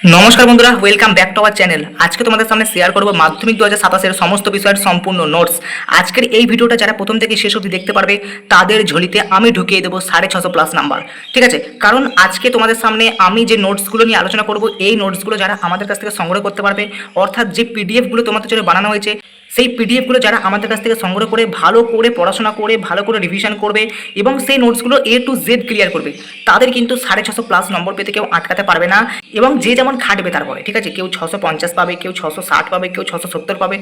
নমস্কার বন্ধুরা, welcome back to our channel. আজকে তোমাদের সামনে শেয়ার করব মাধ্যমিক 2027 সমস্ত বিষয়ের সম্পূর্ণ নোটস। আজকের এই ভিডিওটা যারা প্রথম থেকে শেষ অবধি দেখতে পারবে তাদের ঝুলিতে আমি ঢুকিয়ে দেবো 650 প্লাস নাম্বার। ঠিক আছে, কারণ আজকে তোমাদের সামনে আমি যে নোটসগুলো নিয়ে আলোচনা করব, এই নোটসগুলো যারা আমাদের কাছ থেকে সংগ্রহ করতে পারবে, অর্থাৎ যে পিডিএফগুলো তোমাদের জন্য বানানো হয়েছে, সেই পিডিএফগুলো যারা আমাদের কাছ থেকে সংগ্রহ করে ভালো করে পড়াশোনা করে ভালো করে রিভিশন করবে এবং সেই নোটসগুলো A to Z ক্লিয়ার করবে, তাদের কিন্তু 650 প্লাস নম্বর পেতে কেউ আটকাতে পারবে না। এবং যে যেমন খাটবে তারপরে, ঠিক আছে, কেউ 650 পাবে, কেউ 660 পাবে, কেউ 670 পাবে।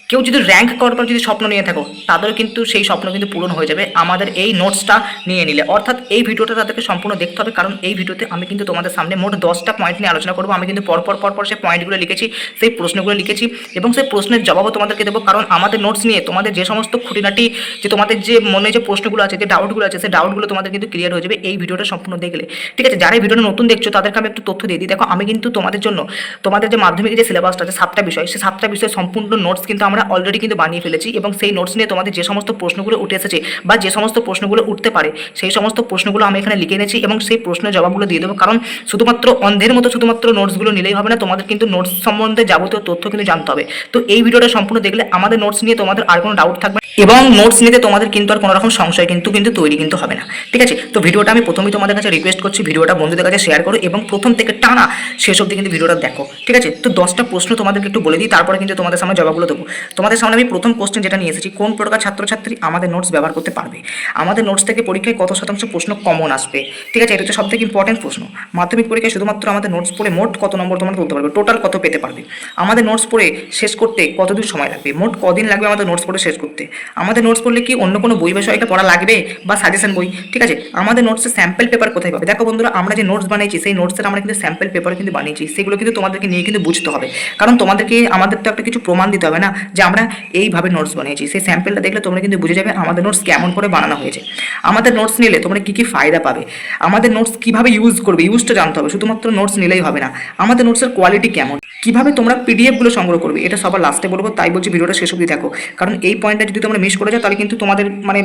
কেউ যদি র্যাঙ্ক করবার যদি স্বপ্ন নিয়ে থাকো, তাদেরও কিন্তু সেই স্বপ্ন কিন্তু পূরণ হয়ে যাবে আমাদের এই নোটসটা নিয়ে নিলে। অর্থাৎ এই ভিডিওটা তাদেরকে সম্পূর্ণ দেখতে হবে, কারণ এই ভিডিওতে আমি কিন্তু তোমাদের সামনে মোট 10টা পয়েন্ট নিয়ে আলোচনা করবো। আমি কিন্তু পরপর সেই পয়েন্টগুলো লিখেছি, সেই প্রশ্নগুলো লিখেছি এবং সেই প্রশ্নের জবাবও তোমাদেরকে দেবো। কারণ আমাদের নোটস নিয়ে তোমাদের যে সমস্ত খুঁটিনাটি, যে তোমাদের যে মনে যে প্রশ্নগুলো আছে, যে ডাউটগুলো আছে, সেই ডাউটগুলো তোমাদের কিন্তু ক্লিয়ার হয়ে যাবে এই ভিডিওটা সম্পূর্ণ দেখলে। ঠিক আছে, যারা এই ভিডিওটা নতুন দেখছো তাদেরকে আমি একটু তথ্য দিয়ে দিই। দেখো, আমি কিন্তু তোমাদের জন্য তোমাদের যে মাধ্যমিক যে সিলেবাসটা আছে 7টা বিষয়, সেই 7টা বিষয়ের সম্পূর্ণ নোটস কিন্তু আমরা অলরেডি কিন্তু বানিয়ে ফেলেছি এবং সেই নোটস নিয়ে তোমাদের যে সমস্ত প্রশ্নগুলো উঠে এসেছে বা যে সমস্ত প্রশ্নগুলো উঠতে পারে, সেই সমস্ত প্রশ্নগুলো আমি এখানে লিখে এনেছি এবং সেই প্রশ্নের জবাবগুলো দিয়ে দেবো। কারণ শুধুমাত্র অন্ধের মতো শুধুমাত্র নোটসগুলো নিলেই হবে না, তোমাদের কিন্তু নোটস সম্বন্ধে যাবতীয় তথ্য কিন্তু জানতে হবে। তো এই ভিডিওটা সম্পূর্ণ দেখলে আমাদের নোটস নিয়ে তোমাদের আর কোনো ডাউট থাকবে এবং নোটস নিতে তোমাদের কিন্তু আর কোনো রকম সংশয় কিন্তু তৈরি কিন্তু হবে না। ঠিক আছে, তো ভিডিওটা আমি প্রথমেই তোমাদের কাছে রিকোয়েস্ট করছি, ভিডিওটা বন্ধুদের কাছে শেয়ার করো এবং প্রথম থেকে টানা শেষ অবধি কিন্তু ভিডিওটা দেখো। ঠিক আছে, তো 10টা প্রশ্ন তোমাদেরকে একটু বলে দিই, তারপরে কিন্তু তোমাদের সামনে জবাবগুলো দেবো। তোমাদের সামনে আমি প্রথম কোশ্চেন যেটা নিয়ে এসেছি, কোন প্রকার ছাত্রছাত্রী আমাদের নোটস ব্যবহার করতে পারবে? আমাদের নোটস থেকে পরীক্ষায় কত শতাংশ প্রশ্ন কমন আসবে? ঠিক আছে, এটা হচ্ছে সব থেকে ইম্পর্টেন্ট প্রশ্ন। মাধ্যমিক পরীক্ষায় শুধুমাত্র আমাদের নোটস পড়ে মোট কত নম্বর তোমরা তুলতে পারবে, টোটাল কত পেতে পারবে? আমাদের নোটস পড়ে শেষ করতে কতদিন সময় লাগবে, মোট কদিন লাগবে আমাদের নোটস পড়ে শেষ করতে? আমাদের নোটস পড়লে কি অন্য কোনো বই বিষয়টা পড়া লাগবে বা সাজেশন বই? ঠিক আছে, আমাদের নোটসের স্যাম্পল পেপার কোথায় পাবে? দেখো বন্ধুরা, আমরা যে নোটস বানিয়েছি সেই নোটসের আমরা কিন্তু স্যাম্পল পেপার কিন্তু বানিয়েছি, সেগুলো কিন্তু তোমাদেরকে নিয়ে কিন্তু বুঝতে হবে। কারণ তোমাদেরকে আমাদের তো একটা কিছু প্রমাণ দিতে হবে না যে আমরা এইভাবে নোটস বানিয়েছি। সেই স্যাম্পলটা দেখলে তোমরা কিন্তু বুঝে যাবে আমাদের নোটস কেমন করে বানানো হয়েছে। আমাদের নোটস নিলে তোমরা কী কী ফায়দা পাবে, আমাদের নোটস কীভাবে ইউজ করবে, ইউজটা জানতে হবে। শুধুমাত্র নোটস নিলেই হবে না, আমাদের নোটসের কোয়ালিটি কেমন, কীভাবে তোমরা পিডিএফগুলো সংগ্রহ করবে, এটা সবার লাস্টে বলবো। তাই বলছি ভিডিওটা শেষ অবধি দেখো, কারণ এই পয়েন্টটা যদি তোমরা মিস করে যাও তাহলে কিন্তু তোমাদের মানে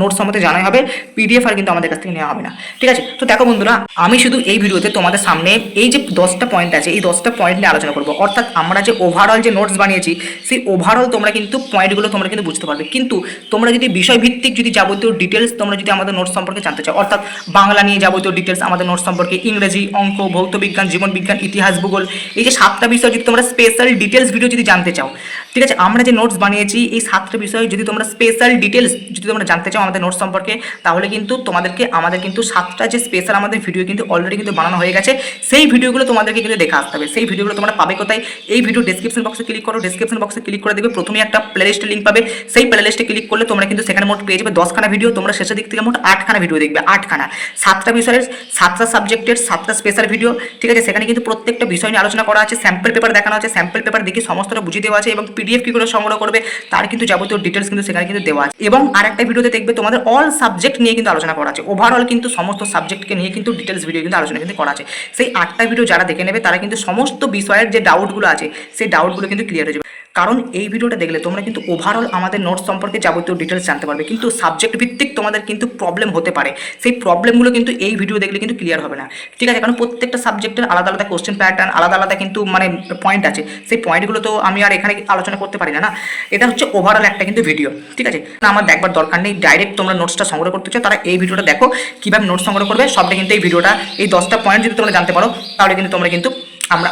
নোটস সম্বন্ধে জানাই হবে, পিডিএফ আর কিন্তু আমাদের কাছ থেকে নেওয়া হবে না। ঠিক আছে, তো দেখো বন্ধুরা, আমি শুধু এই ভিডিওতে তোমাদের সামনে এই যে 10টা পয়েন্ট আছে, এই 10টা পয়েন্ট নিয়ে আলোচনা করবো। অর্থাৎ আমরা যে ওভারঅল যে নোটস বানিয়েছি, সেই ওভারঅল তোমরা কিন্তু পয়েন্টগুলো তোমরা কিন্তু বুঝতে পারবে। কিন্তু তোমরা যদি বিষয়ভিত্তিক যদি যাবতীয় ডিটেলস তোমরা যদি আমাদের নোটস সম্পর্কে জানতে চাও, অর্থাৎ বাংলা নিয়ে যাবতীয় ডিটেলস আমাদের নোটস সম্পর্কে, ইংরেজি, অঙ্ক, ভৌত বিজ্ঞান, জীবন বিজ্ঞান, ইতিহাস, ভূগোল, এই যে 7টা বিষয় যদি তোমরা স্পেশাল ডিটেলস ভিডিও যদি জানতে চাও, ঠিক আছে, আমরা যে নোটস বানিয়েছি এই 7টা বিষয়ে যদি তোমরা স্পেশাল ডিটেলস যদি তোমরা জানতে চাও আমাদের নোটস সম্পর্কে, তাহলে কিন্তু তোমাদেরকে আমাদের কিন্তু 7টা যে স্পেশাল আমাদের ভিডিও কিন্তু অলরেডি কিন্তু বানানো হয়ে গেছে। সেই ভিডিওগুলো তোমাদেরকে কিন্তু দেখা আসতে হবে। সেই ভিডিওগুলো তোমরা পাবে কোথায়? এই ভিডিও ডেসক্রিপশন বক্সে ক্লিক করো, ডেসক্রিপশন বক্সে ক্লিক করে দেবে, প্রথমেই একটা প্লেলিস্টের লিঙ্ক পাবে। সেই প্লেলিস্টে ক্লিক করলে তোমরা কিন্তু সেখানে মোট পেয়ে যাবে 10খানা ভিডিও। তোমরা শেষের দিক থেকে মোট 8খানা ভিডিও দেখবে, 8খানা, 7টা বিষয়ের 7টা সাবজেক্টের 7টা স্পেশাল ভিডিও। ঠিক আছে, সেখানে কিন্তু প্রত্যেকটা বিষয় নিয়ে আলোচনা করা আছে, স্যাম্পল পেপার দেখানো আছে, স্যাম্পল পেপার দেখে সমস্তটা বুঝিয়ে দেওয়া আছে এবং পিডিএফ কী করে সংগ্রহ করবে তার কিন্তু যাবতীয় ডিটেলস কিন্তু সেখানে কিন্তু দেওয়া আছে। এবং আরেকটা ভিডিওতে দেখবে তোমাদের অল সাবজেক্ট নিয়ে কিন্তু আলোচনা করা আছে, ওভারঅল কিন্তু সমস্ত সাবজেক্টকে নিয়ে কিন্তু ডিটেলস ভিডিও কিন্তু আলোচনা কিন্তু করা আছে। সেই 8টা ভিডিও যারা দেখে নেবে তারা কিন্তু সমস্ত বিষয়ের যে ডাউটগুলো আছে সেই ডাউটগুলো কিন্তু ক্লিয়ার হয়ে যাবে। কারণ এই ভিডিওটা দেখলে তোমরা কিন্তু ওভারঅল আমাদের নোটস সম্পর্কে যাবতীয় ডিটেলস জানতে পারবে। কিন্তু সাবজেক্ট ভিত্তিক তোমাদের কিন্তু প্রবলেম হতে পারে, সেই প্রবলেমগুলো কিন্তু এই ভিডিও দেখলে কিন্তু ক্লিয়ার হবে না। ঠিক আছে, কারণ প্রত্যেকটা সাবজেক্টের আলাদা আলাদা কোশ্চেন প্যাটার্ন, আলাদা আলাদা কিন্তু মানে পয়েন্ট আছে, সেই পয়েন্টগুলো তো আমি আর এখানে আলোচনা করতে পারি না। এটা হচ্ছে ওভারঅল একটা কিন্তু ভিডিও। ঠিক আছে, না আমার দেখবার দরকার নেই, ডাইরেক্ট তোমরা নোটসটা সংগ্রহ করতে চাও তারা এই ভিডিওটা দেখো, কীভাবে নোটস সংগ্রহ করবে সবটা কিন্তু এই ভিডিওটা, এই 10টা পয়েন্ট যদি তোমরা জানতে পারো তাহলে কিন্তু তোমরা কিন্তু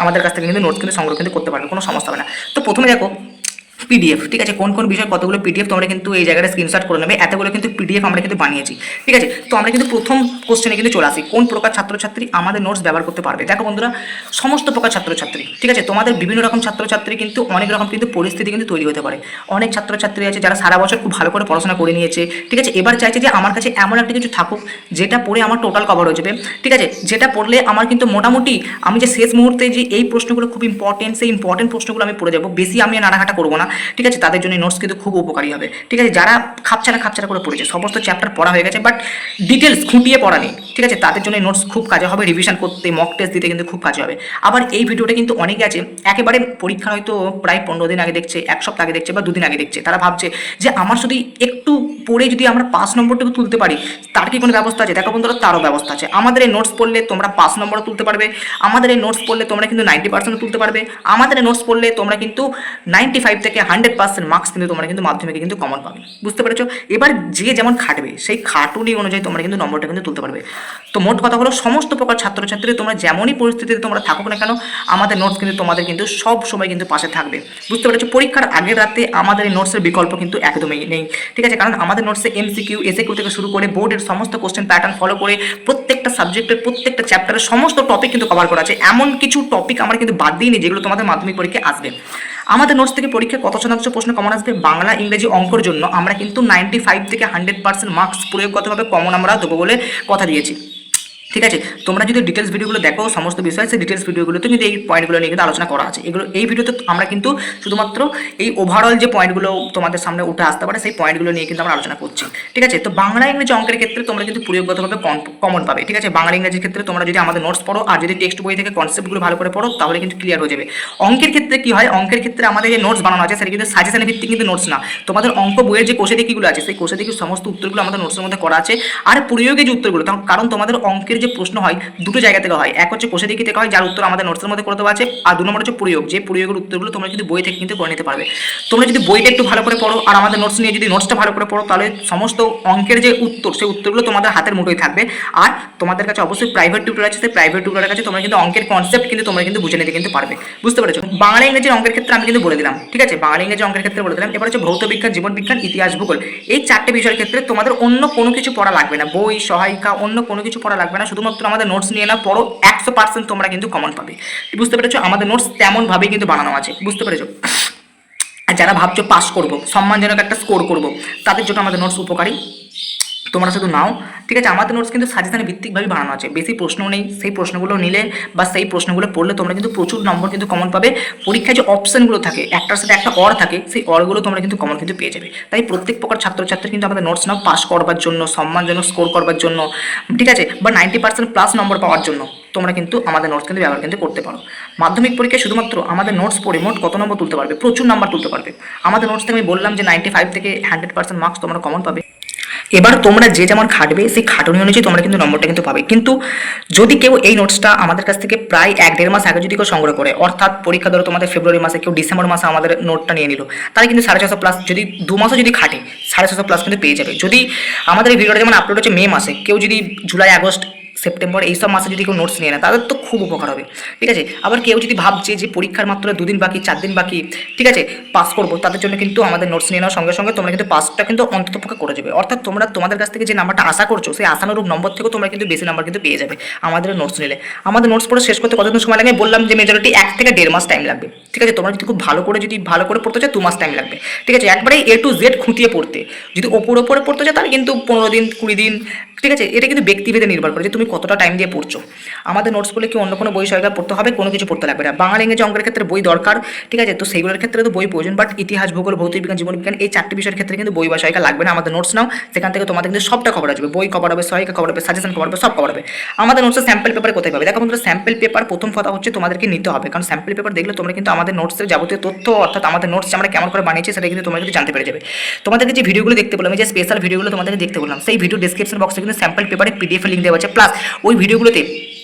আমাদের কাছ থেকে কিন্তু নোটস কিন্তু সংগ্রহ কিন্তু করতে পারবে, কোনো সমস্যা হবে না। তো প্রথমে দেখো পিডিএফ। ঠিক আছে, কোন কোন বিষয় কতগুলো পিডিএফ তোমরা কিন্তু এই জায়গাটা স্ক্রিনশট করে নেবে, এতগুলো কিন্তু পিডিএফ আমরা কিন্তু বানিয়েছি। ঠিক আছে, তো আমরা কিন্তু প্রথম কোশ্চেনে কিন্তু চলে আসি, কোন প্রকার ছাত্রছাত্রী আমাদের নোটস ব্যবহার করতে পারবে? দেখো বন্ধুরা, সমস্ত প্রকার ছাত্রছাত্রী। ঠিক আছে, তোমাদের বিভিন্ন রকম ছাত্রছাত্রী কিন্তু অনেক রকম কিন্তু পরিস্থিতি কিন্তু তৈরি হতে পারে। অনেক ছাত্রছাত্রী আছে যারা সারা বছর খুব ভালো করে পড়াশোনা করে নিয়েছে। ঠিক আছে, এবার চাইছে যে আমার কাছে এমন একটা কিছু থাকুক যেটা পড়ে আমার টোটাল কভার হয়ে যাবে। ঠিক আছে, যেটা পড়লে আমার কিন্তু মোটামুটি আমি যে শেষ মুহূর্তে যে এই প্রশ্নগুলো খুব ইম্পর্টেন্ট, সেই ইম্পর্টেন্ট প্রশ্নগুলো আমি পড়ে যাবো, বেশি আমি নাড়াঘাটা করবো না। ঠিক আছে, তাদের জন্য নোটস কিন্তু খুব উপকারী হবে। ঠিক আছে, যারা খাপছাড়া করে পড়েছে, সমস্ত চ্যাপ্টার পড়া হয়ে গেছে বাট ডিটেলস খুঁটিয়ে পড়া নেই, ঠিক আছে, তাদের জন্য নোটস খুব কাজে হবে, রিভিশন করতে, মক টেস্ট দিতে কিন্তু খুব কাজে হবে। আবার এই ভিডিওটা কিন্তু অনেকে আছে একেবারে পরীক্ষা হয়তো প্রায় 15 দিন আগে দেখছে, এক সপ্তাহ আগে দেখছে বা 2 দিন আগে দেখছে, তারা ভাবছে যে আমার যদি একটু পড়ে যদি আমরা 5 নম্বরটুকু তুলতে পারি তার কি কোনো ব্যবস্থা আছে? দেখো বন্ধুরা, তারও ব্যবস্থা আছে। আমাদের এই নোটস পড়লে তোমরা 5 নম্বরও তুলতে পারবে, আমাদের এই নোটস পড়লে তোমরা কিন্তু 90% তুলতে পারবে, আমাদের এই নোটস পড়লে তোমরা কিন্তু 95 থেকে 100% মার্কস কিন্তু তোমরা কিন্তু মাধ্যমিকে কিন্তু কমন পাবে। বুঝতে পেরেছো? এবার যে যেমন খাটবে সেই খাটুনি অনুযায়ী তোমরা কিন্তু নম্বরটা কিন্তু তুলতে পারবে। তো মোট কথা হলো, সমস্ত প্রকার ছাত্রছাত্রী তোমরা যেমনই পরিস্থিতিতে তোমরা থাকুক না কেন, আমাদের নোটস কিন্তু তোমাদের কিন্তু সব সময় কিন্তু পাশে থাকবে। বুঝতে পেরেছো? পরীক্ষার আগের রাতে আমাদের এই নোটসের বিকল্প কিন্তু একদমই নেই, ঠিক আছে, কারণ আমাদের নোটসে এমসিকিউ, এসএকিউ থেকে শুরু করে বোর্ডের সমস্ত কোশ্চেন প্যাটার্ন ফলো করে প্রত্যেকটা সাবজেক্টের প্রত্যেকটা চ্যাপ্টারের সমস্ত টপিক কিন্তু কভার করা আছে। এমন কিছু টপিক আমরা কিন্তু বাদ দিইনি যেগুলো তোমাদের মাধ্যমিক পরীক্ষায় আসবে। আমাদের নোটস থেকে পরীক্ষায় কত শতাংশ প্রশ্ন কমন আসবে? বাংলা, ইংরেজি, অঙ্কর জন্য আমরা কিন্তু 95 থেকে 100% মার্কস প্রয়োগগতভাবে কমন আমরা দেবো বলে কথা দিয়েছি। ঠিক আছে, তোমরা যদি ডিটেলস ভিডিওগুলো দেখো সমস্ত বিষয়, সেই ডিটেলস ভিডিওগুলোতে কিন্তু এই পয়েন্টগুলো নিয়ে কিন্তু আলোচনা করা আছে। এগুলো এই ভিডিওতে আমরা কিন্তু শুধুমাত্র এই ওভারঅল যে পয়েন্টগুলো তোমাদের সামনে উঠে আসতে পারে সেই পয়েন্টগুলো নিয়ে কিন্তু আমরা আলোচনা করছি। ঠিক আছে, তো বাংলা, ইংরেজি, অঙ্কের ক্ষেত্রে তোমরা কিন্তু প্রয়োগগতভাবে কমন পাবে। ঠিক আছে, বাংলা, ইংরেজির ক্ষেত্রে তোমরা যদি আমাদের নোটস পড়ো আর যদি টেক্সট বই থেকে কনসেপ্টগুলো ভালো করে পড়ো তাহলে কিন্তু ক্লিয়ার হয়ে যাবে। অঙ্কের ক্ষেত্রে কি হয়? অঙ্কের ক্ষেত্রে আমাদের যে নোটস বানানো আছে সেটা কিন্তু সাজেশনের ভিত্তিক কিন্তু নোটস না। তোমাদের অঙ্ক বইয়ের যে কোষে দিকগুলো আছে সেই কোষে দিকের সমস্ত উত্তরগুলো আমাদের নোটসের মধ্যে করা আছে। আর প্রয়োগে যে উত্তরগুলো, কারণ তোমাদের অঙ্কের যে প্রশ্ন হয় দুটো জায়গা থেকে হয়, এক হচ্ছে কোষে দিকে থেকে হয় যার উত্তর আমাদের নোটসের মধ্যে করে দেওয়া আছে, আর 2 নম্বর হচ্ছে প্রয়োগ, যে প্রয়োগের উত্তরগুলো তোমরা কিন্তু বই থেকে কিন্তু করে নিতে পারবে। তোমরা যদি বইটা একটু ভালো করে পড়ো আর আমাদের নোটস নিয়ে যদি নোটসটা ভালো করে পড়ো তাহলে সমস্ত অঙ্কের যে উত্তর সেই উত্তরগুলো তোমাদের হাতের মুঠোয় থাকবে। আর তোমাদের কাছে অবশ্যই প্রাইভেট টিউটর আছে, সেই প্রাইভেট টিউটরের কাছে তোমরা কিন্তু অঙ্কের কনসেপ্ট কিন্তু তোমরা কিন্তু বুঝে নিতে কিন্তু পারবে। বুঝতে পেরেছো? বাংলা, ইংরেজি, অঙ্কের ক্ষেত্রে আমি কিন্তু বলে দিলাম। ঠিক আছে, বাংলা, ইংরেজি, অঙ্কের ক্ষেত্রে বলে দিলাম। এবার হচ্ছে ভৌত বিজ্ঞান, জীবন বিজ্ঞান, ইতিহাস, ভূগোল, এই 4টে বিষয়ের ক্ষেত্রে তোমাদের অন্য কোনো কিছু পড়া লাগবে না, বই, সহায়িকা, অন্য কোনো কিছু পড়া লাগবে না, শুধুমাত্র আমাদের নোটস নিয়ে না পড়ো, 100% তোমরা কিন্তু কমন পাবে। বুঝতে পেরেছো? আমাদের নোটস তেমনভাবেই কিন্তু বানানো আছে। বুঝতে পেরেছো? আর যারা ভাবছো পাস করবো, সম্মানজনক একটা স্কোর করবো, তাদের জন্য আমাদের নোটস উপকারী, তোমরা শুধু নাও। ঠিক আছে, আমাদের নোটস কিন্তু সাজেশনের ভিত্তিকভাবে বানানো আছে, বেশি প্রশ্নও নেই। সেই প্রশ্নগুলো নিলে বা সেই প্রশ্নগুলো পড়লে তোমরা কিন্তু প্রচুর নম্বর কিন্তু কমন পাবে। পরীক্ষায় যে অপশনগুলো থাকে, একটার সাথে একটা অর থাকে, সেই অরগুলো তোমরা কিন্তু কমন কিন্তু পেয়ে যাবে। তাই প্রত্যেক প্রকার ছাত্রছাত্রী কিন্তু আমাদের নোটস নাও পাস করবার জন্য, সম্মানজনক স্কোর করবার জন্য, ঠিক আছে, বা 90% প্লাস নম্বর পাওয়ার জন্য তোমরা কিন্তু আমাদের নোটস কিন্তু ব্যবহার কিন্তু করতে পারো। মাধ্যমিক পরীক্ষায় শুধুমাত্র আমাদের নোটস পড়ে মোট কত নম্বর তুলতে পারবে? প্রচুর নাম্বার তুলতে পারবে। আমাদের নোটস থেকে আমি বললাম যে 95 থেকে 100% মার্কস তোমরা কমন পাবে। এবার তোমরা যে যেমন খাটবে সেই খাটুনি অনুযায়ী তোমরা কিন্তু নম্বরটা কিন্তু পাবে। কিন্তু যদি কেউ এই নোটসটা আমাদের কাছ থেকে প্রায় 1-1.5 মাস আগে যদি কেউ সংগ্রহ করে, অর্থাৎ পরীক্ষা ধরো তোমাদের ফেব্রুয়ারি মাসে, কেউ ডিসেম্বর মাসে আমাদের নোটটা নিয়ে নিল, তাহলে কিন্তু 650 প্লাস, যদি 2 মাসও যদি খাটে 650 প্লাস কিন্তু পেয়ে যাবে। যদি আমাদের এই ভিডিওটা যেমন আপলোড হচ্ছে মে মাসে, কেউ যদি জুলাই, আগস্ট, সেপ্টেম্বর এইসব মাসে যদি কেউ নোটস নিয়ে নেয় তাদের তো খুব উপকার হবে। ঠিক আছে, আবার কেউ যদি ভাবছে যে পরীক্ষার মাত্র 2 দিন বাকি, 4 দিন বাকি, ঠিক আছে, পাস করবো, তাদের জন্য কিন্তু আমাদের নোটস নিয়ে নেওয়ার সঙ্গে সঙ্গে তোমরা কিন্তু পাসটা কিন্তু অন্ততপক্ষে করে যাবে। অর্থাৎ তোমরা তোমাদের কাছ থেকে যে নাম্বারটা আশা করছো সেই আশানুরূপ নম্বর থেকেও তোমরা কিন্তু বেশি নাম্বার কিন্তু পেয়ে যাবে আমাদের নোটস নিলে। আমাদের নোটস পড়ে শেষ করতে কতদিন সময় লাগে? বললাম যে মেজরিটি 1 থেকে 1.5 মাস টাইম লাগবে। ঠিক আছে, তোমরা যদি খুব ভালো করে পড়তে চাও 2 মাস টাইম লাগবে। ঠিক আছে, একবারে A to Z খুঁটিয়ে পড়তে, যদি ওপরে পড়তে চাও তাহলে কিন্তু 15 দিন, 20 দিন। ঠিক আছে, এটা কিন্তু ব্যক্তিভেদে নির্ভর করে যে তুমি কতটা টাইম দিয়ে পড়ছো। আমাদের নোটস বলে কি অন্য কোনো বই সহায়িকা পড়তে হবে? কোনো কিছু পড়তে লাগবে না। বাংলা, ইংরেজি, অঙ্কের ক্ষেত্রে বই দরকার, ঠিক আছে, তো সেইগুলোর ক্ষেত্রে তো বই প্রয়োজন, বাট ইতিহাস, ভূগোল, ভৌতিক বিজ্ঞান, জীবন বিজ্ঞান এই 4টে বিষয়ের ক্ষেত্রে কিন্তু বই বা সহায়িকা লাগবে না। আমাদের নোটস নাও, সেখান থেকে তোমাদের কিন্তু সবটা কভার আসবে, বই কভার হবে, সহায়িকা কভার হবে, সাজেশন কভার হবে, সব কভার হবে। আমাদের নোটসের স্যাম্পল পেপারে কোথায় পাবে? দেখো বন্ধুরা, স্যাম্পল পেপার প্রথম কথা হচ্ছে তোমাদেরকে নিতে হবে, কারণ স্যাম্পল পেপার দেখলে তোমরা কিন্তু আমাদের নোটসের যাবতীয় তথ্য, অর্থাৎ আমাদের নোটস আমরা কেমন করে বানিয়েছি সেটা কিন্তু তোমরা কিন্তু জানতে পেরে যাবে। তোমাদেরকে যে ভিডিওগুলো দেখতে বললাম, যে স্পেশাল ভিডিওগুলো তোমাদেরকে দেখতে বললাম, সেই ভিডিও ডেসক্রিপশন বক্সে কিন্তু স্যাম্পল পেপারে PDF লিঙ্ক দেওয়া আছে, প্লাস ওই ভিডিওগুলোতে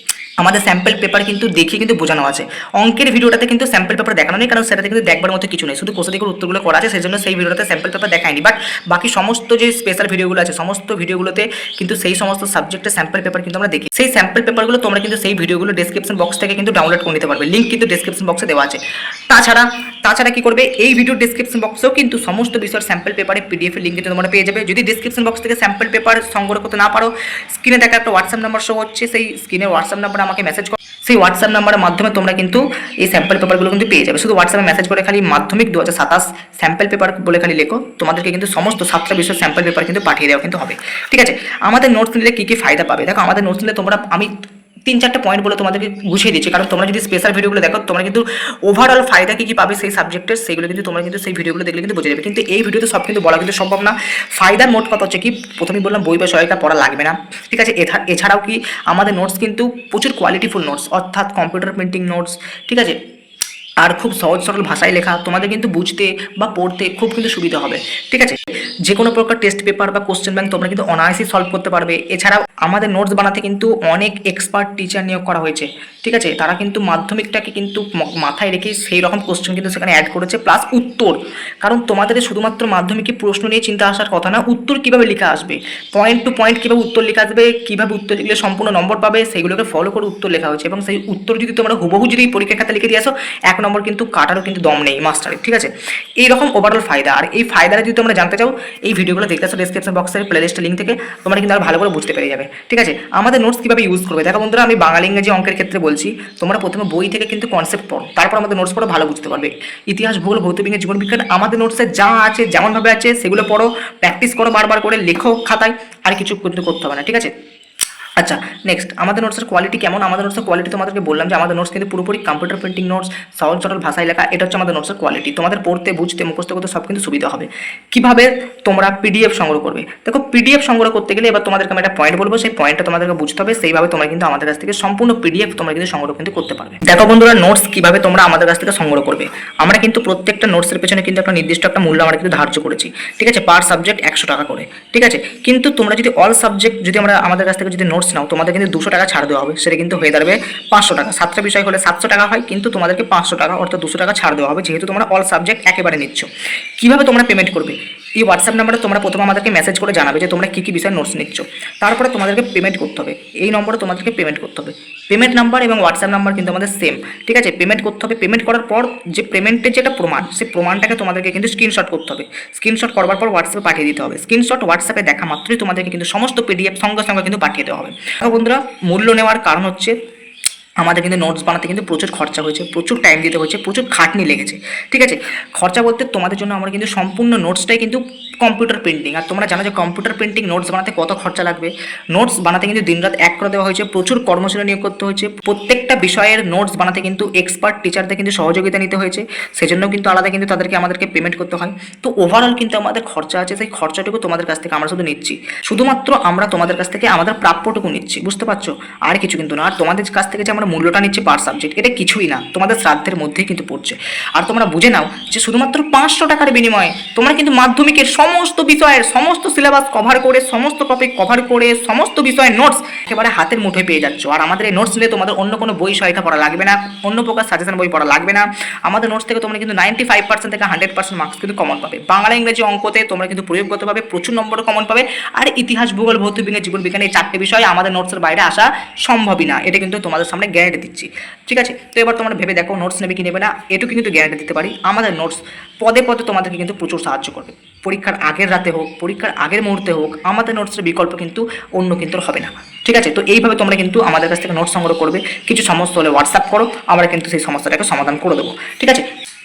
আমাদের স্যাম্পল পেপার কিন্তু দেখিয়ে কিন্তু বোঝানো আছে। অঙ্কের ভিডিওটাতে কিন্তু স্যাম্পল পেপার দেখানো নেই, কারণ সেটাতে কিন্তু দেখবার মতো কিছু নেই, শুধু কোষে দিকের উত্তরগুলো করা আছে, সেই জন্য সেই ভিডিওটাতে স্যাম্পল পেপার দেখায়নি। বাট বাকি সমস্ত যে স্পেশাল ভিডিওগুলো আছে, সমস্ত ভিডিওগুলোতে কিন্তু সেই সমস্ত সাবজেক্টের স্যাম্পল পেপার কিন্তু আমরা দেখি। সেই স্যাম্পল পেপারগুলো তোমরা কিন্তু সেই ভিডিওগুলো ডেসক্রিপশন বক্স থেকে কিন্তু ডাউনলোড করে নিতে পারবে, লিঙ্ক কিন্তু ডেসক্রিপশন বক্সে দেওয়া আছে। তাছাড়া কি করবে? এই ভিডিও ডেসক্রিপশন বক্সেও কিন্তু সমস্ত বিষয়ের স্যাম্পল পেপারে PDF এর লিঙ্ক কিন্তু তোমরা পেয়ে যাবে। যদি ডেসক্রিপশন বক্স থেকে স্যাম্পল পেপার সংগ্রহ করতে না পারো, স্ক্রিনে দেখা একটা হোয়াটসঅ্যাপ নাম্বার শো হচ্ছে, সেই স্ক্রিনে হোয়াটসঅ্যাপ নাম্বারে আমাকে মেসেজ করো, সেই হোয়াটসঅ্যাপ নাম্বারের মাধ্যমে তোমরা কিন্তু এই স্যাম্পল পেপারগুলো কিন্তু পেয়ে যাবে। শুধু হোয়াটসঅ্যাপে মেসেজ করে খালি মাধ্যমিক 2027 স্যাম্পল পেপার বলে খালি লেখো, তোমাদেরকে কিন্তু সমস্ত 7টা বিষয়ের স্যাম্পল পেপার কিন্তু পাঠিয়ে দেওয়া কিন্তু হবে। ঠিক আছে, আমাদের নোটস নিলে কী কী ফায়দা পাবে? দেখো, আমাদের নোটস নিলে তোমরা, আমি 3-4টা পয়েন্ট বলে তোমাদেরকে গুছিয়ে দিচ্ছি, কারণ তোমরা যদি স্পেশাল ভিডিওগুলো দেখো তোমরা কিন্তু ওভারঅল ফায়দা কি পাবে সেই সাবজেক্টের সেগুলো কিন্তু তোমরা কিন্তু সেই ভিডিওগুলো দেখলে কিন্তু বুঝে যাবে। কিন্তু এই ভিডিওতে সব কিন্তু বলা কিন্তু সম্ভব না। ফায়দার মোট কথা হচ্ছে কি, প্রথমেই বললাম বই বা সহায়িকা পড়া লাগবে না, ঠিক আছে। এছাড়াও কি আমাদের নোটস কিন্তু প্রচুর কোয়ালিটিফুল নোটস, অর্থাৎ কম্পিউটার প্রিন্টিং নোটস, ঠিক আছে, আর খুব সহজ সরল ভাষায় লেখা, তোমাদের কিন্তু বুঝতে বা পড়তে খুব কিন্তু সুবিধা হবে, ঠিক আছে। যে কোনো প্রকার টেস্ট পেপার বা কোশ্চেন ব্যাংক তোমরা কিন্তু অনায়াসেই সলভ করতে পারবে। এছাড়াও আমাদের নোটস বানাতে কিন্তু অনেক এক্সপার্ট টিচার নিয়োগ করা হয়েছে, ঠিক আছে। তারা কিন্তু মাধ্যমিকটাকে কিন্তু মাথায় রেখে সেই রকম কোশ্চেন কিন্তু সেখানে অ্যাড করেছে, প্লাস উত্তর। কারণ তোমাদের শুধুমাত্র মাধ্যমিকে প্রশ্ন নিয়ে চিন্তা আসার কথা না, উত্তর কীভাবে লেখা আসবে, পয়েন্ট টু পয়েন্ট কীভাবে উত্তর লেখা আসবে, কীভাবে উত্তর লিখলে সম্পূর্ণ নম্বর পাবে, সেইগুলোকে ফলো করে উত্তর লেখা হয়েছে। এবং সেই উত্তর যদি তোমরা হুবহু যদি পরীক্ষা খাতা লিখে দিয়ে আসো, 1 নম্বর কিন্তু কাটারও কিন্তু দম নেই মাস্টারের, ঠিক আছে। এইরকম ওভারঅল ফায়দা। আর এই ফায়দাটা যদি তোমরা জানতে চাও, এই ভিডিওগুলো দেখতে আসো ডেসক্রিপশন বক্সের প্লেলিস্টের লিঙ্ক থেকে, তোমরা কিন্তু আরো ভালো করে বুঝতে পেরে যাবে, ঠিক আছে। আমাদের নোটস কীভাবে ইউজ করবে দেখো বন্ধুরা, আমি বাঙালি ইংরেজি অঙ্কের ক্ষেত্রে বলছি, তোমরা প্রথমে বই থেকে কিন্তু কনসেপ্ট পড়ো, তারপর আমাদের নোটস পড়ো, ভালো বুঝতে পারবে। ইতিহাস, ভূগোল, ভৌত বিজ্ঞান, জীবন বিজ্ঞান আমাদের নোটসে যা আছে যেমনভাবে আছে সেগুলো পড়ো, প্র্যাকটিস করো বারবার করে, লেখো খাতায়, আর কিছু কিন্তু করতে হবে না, ঠিক আছে। আচ্ছা, নেক্সট আমাদের নোটসের কোয়ালিটি কেমন। আমাদের নোটসের কোয়ালিটি তোমাদেরকে বললাম যে আমাদের নোটস কিন্তু পুরোপুরি কম্পিউটার প্রিন্টিং নোটস, সহজ সরল ভাষায় লেখা, এটা হচ্ছে আমাদের নোটসের কোয়ালিটি। তোমাদের পড়তে বুঝতে মুখস্থ করতে সব কিন্তু সুবিধা হবে। কিভাবে তোমরা পিডিএফ সংগ্রহ করবে, দেখো পিডিএফ সংগ্রহ করতে গেলে এবার তোমাদেরকে আমি একটা পয়েন্ট বলবো, সেই পয়েন্টটা তোমাদেরকে বুঝতে হবে, সেইভাবে তোমরা কিন্তু আমাদের কাছ থেকে সম্পূর্ণ পিডিএফ তোমরা কিন্তু সংগ্রহ কিন্তু করতে পারবে। দেখো বন্ধুরা, নোটস কিভাবে তোমরা আমাদের কাছ থেকে সংগ্রহ করবে, আমরা কিন্তু প্রত্যেকটা নোটসের পেছনে কিন্তু একটা নির্দিষ্ট একটা মূল্য আমরা কিন্তু ধার্য করেছি, ঠিক আছে। পার সাবজেক্ট 100 টাকা করে, ঠিক আছে। কিন্তু তোমরা যদি অল সাবজেক্ট যদি আমরা আমাদের কাছ থেকে যদি নোটস নাও, তোমাদের কিন্তু 200 টাকা ছাড় দেওয়া হবে, সেটা কিন্তু হয়ে দাঁড়াবে 500 টাকা। 7টা বিষয় হলে 700 টাকা হয়, কিন্তু তোমাদেরকে 500 টাকা অর্থাৎ 200 টাকা ছাড় দেওয়া হবে, যেহেতু তোমরা অল সাবজেক্ট একেবারে নিচ্ছ। কিভাবে তোমরা পেমেন্ট করবে, এই হোয়াটসঅ্যাপ নাম্বারে তোমরা প্রথমে আমাদেরকে মেসেজ করে জানাবে যে তোমরা কী কী বিষয়ে নোটস নিচ্ছ, তারপরে তোমাদেরকে পেমেন্ট করতে হবে। এই নম্বরে তোমাদেরকে পেমেন্ট করতে হবে। পেমেন্ট নাম্বার এবং হোয়াটসঅ্যাপ নাম্বার কিন্তু আমাদের সেম, ঠিক আছে। পেমেন্ট করতে হবে, পেমেন্ট করার পর যে পেমেন্টের যেটা প্রমাণ, সেই প্রমাণটাকে তোমাদেরকে কিন্তু স্ক্রিনশট করতে হবে। স্ক্রিনশট করবার পর হোয়াটসঅ্যাপে পাঠিয়ে দিতে হবে। স্ক্রিনশট হোয়াটসঅ্যাপে দেখা মাত্রই তোমাদেরকে কিন্তু সমস্ত পিডিএফ সঙ্গে সঙ্গে কিন্তু পাঠিয়ে দেওয়া হবে। বন্ধুরা, মূল্য নেওয়ার কারণ হচ্ছে আমাদের কিন্তু নোটস বানাতে কিন্তু প্রচুর খরচা হয়েছে, প্রচুর টাইম দিতে হয়েছে, প্রচুর খাটনি লেগেছে, ঠিক আছে। খরচা বলতে তোমাদের জন্য আমরা কিন্তু সম্পূর্ণ নোটসটাই কিন্তু কম্পিউটার প্রিন্টিং, আর তোমরা জানো যে কম্পিউটার প্রিন্টিং নোটস বানাতে কত খরচা লাগবে। নোটস বানাতে কিন্তু দিনরাত এক করে দেওয়া হয়েছে, প্রচুর কর্মশালা নিয়োগ করতে হয়েছে, প্রত্যেকটা বিষয়ের নোটস বানাতে কিন্তু এক্সপার্ট টিচারদের কিন্তু সহযোগিতা নিতে হয়েছে, সেজন্য কিন্তু আলাদা কিন্তু আমাদেরকে পেমেন্ট করতে হয়। তো ওভারঅল কিন্তু আমাদের খরচা আছে, সেই খরচাটুকু তোমাদের কাছ থেকে আমরা শুধু নিচ্ছি, শুধুমাত্র আমরা তোমাদের কাছ থেকে আমাদের প্রাপ্যটুকু নিচ্ছি, বুঝতে পারছো, আর কিছু কিন্তু না। আর তোমাদের কাছ থেকে যে আমরা মূল্যটা নিচ্ছি পার সাবজেক্ট, এটা কিছুই না, তোমাদের শ্রাদ্ধের মধ্যেই কিন্তু পড়ছে। আর তোমরা বুঝে নাও যে শুধুমাত্র 500 টাকার বিনিময়ে তোমরা কিন্তু মাধ্যমিকের সমস্ত বিষয়ের সমস্ত সিলেবাস কভার করে, সমস্ত টপিক কভার করে, সমস্ত বিষয়ের নোটস একেবারে হাতের মুঠোয় পেয়ে যাচ্ছ। আর আমাদের এই নোটস নিয়ে তোমাদের অন্য কোনো বই সহায়িকা পড়া লাগবে না, অন্য প্রকার সাজেশন বই পড়া লাগবে না। আমাদের নোটস থেকে তোমরা কিন্তু 95% থেকে 100% মার্কস কিন্তু কমন পাবে। বাংলা, ইংরেজি, অঙ্কতে তোমরা কিন্তু প্রয়োগগতভাবে প্রচুর নম্বর কমন পাবে। আর ইতিহাস, ভূগোল, ভৌত বিজ্ঞান, জীবন বিজ্ঞান এই 4টে বিষয় আমাদের নোটসের বাইরে আসা সম্ভবই না, এটা কিন্তু তোমাদের সামনে গ্যারান্টি দিচ্ছি, ঠিক আছে। তো এবার তোমরা ভেবে দেখো নোটস নেবে কি নেবে না, এটুকু কিন্তু গ্যারান্টি দিতে পারি। আমাদের নোটস পদে পদে তোমাদেরকে কিন্তু প্রচুর সাহায্য করবে। পরীক্ষার আগের রাতে হোক, পরীক্ষার আগের মুহূর্তে হোক, আমাদের নোটসের বিকল্প কিন্তু অন্য কিন্তু হবে না, ঠিক আছে। তো এইভাবে তোমরা কিন্তু আমাদের কাছ থেকে নোটস সংগ্রহ করবে। কিছু সমস্যা হলে হোয়াটসঅ্যাপ করো, আমরা কিন্তু সেই সমস্যাটাকে সমাধান করে দেবো, ঠিক আছে।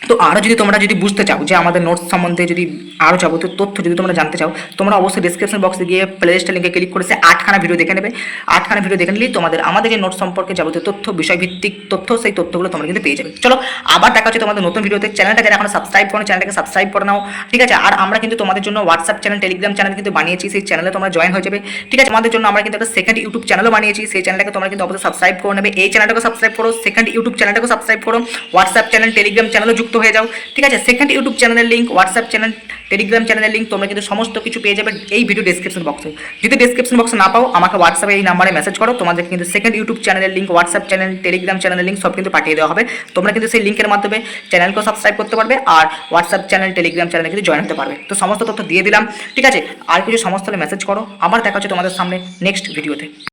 তো আরও যদি তোমরা যদি বুঝতে চাও যে আমাদের নোটস সম্বন্ধে যদি আরও যাবতীয় তথ্য যদি তোমরা জানতে চাও, তোমরা অবশ্যই ডিসক্রিপশন বক্সে গিয়ে প্লেলিস্টের লিঙ্কে ক্লিক করে 8খানা ভিডিও দেখে নেবে। 8খানা ভিডিও দেখে নিলেই আমাদের এই নোটস সম্পর্কে যাবতীয় তথ্য, বিষয়ভিত্তিক তথ্য, সেই তথ্যগুলো তোমরা কিন্তু পেয়ে যাবে। চলো আবার দেখা হচ্ছে তোমাদের নতুন ভিডিওতে। চ্যানেলটা যারা এখন সাবস্ক্রাইব করো, চ্যানেলটাকে সাবস্ক্রাইব করে নাও, ঠিক আছে। আর আমরা কিন্তু তোমাদের জন্য হোয়াটসঅ্যাপ চ্যানেল, টেলিগ্রাম চ্যানেল কিন্তু বানিয়েছি, সেই চ্যানেলে তোমরা জয়েন হয়ে যাবে, ঠিক আছে। আমাদের জন্য আমরা কিন্তু একটা সেকেন্ড ইউটিউব চ্যানেলও বানিয়েছি, সেই চ্যানেলটাকে তোমরা কিন্তু অবশ্যই সাবস্ক্রাইব করে নেবে। এই চ্যানেলটাকে সাবস্ক্রাইব করো, সেকেন্ড ইউটিউব চ্যানেলটাকে সাবস্ক্রাইব করো, হোয়াটসঅ্যাপ চ্যানেল, টেলিগ্রাম চ্যানেলও যুক্ত হয়ে যাও, ঠিক আছে। সেকেন্ড ইউটিউব চ্যানেলের লিঙ্ক, হোয়াটসঅ্যাপ চ্যানেল, টেলিগ্রাম চ্যানেলের লিঙ্ক তোমরা কিন্তু সমস্ত কিছু পেয়ে যাবে এই ভিডিও ডেসক্রিপশন বক্সে। যদি ডেসক্রিপশন বক্সে না পাও, আমাকে হোয়াটসঅ্যাপে এই নাম্বারে মেসেজ করো, তোমাদের কিন্তু সেকেন্ড ইউটিউব চ্যানেলের লিঙ্ক, হোয়াটসঅ্যাপ চ্যানেল, টেলিগ্রাম চ্যানেলের লিঙ্ক সব কিন্তু পাঠিয়ে দেওয়া হবে। তোমরা কিন্তু সেই লিঙ্কের মাধ্যমে চ্যানেলকেও সাবস্ক্রাইব করতে পারবে, আর হোয়াটসঅ্যাপ চ্যানেল, টেলিগ্রাম চ্যানেলে কিন্তু জয়েন হতে পারবে। তো সমস্ত তথ্য দিয়ে দিলাম, ঠিক আছে। আর কিছু সমস্যা হলে মেসেজ করো। আবার দেখা হচ্ছে তোমাদের সামনে নেক্সট ভিডিওতে।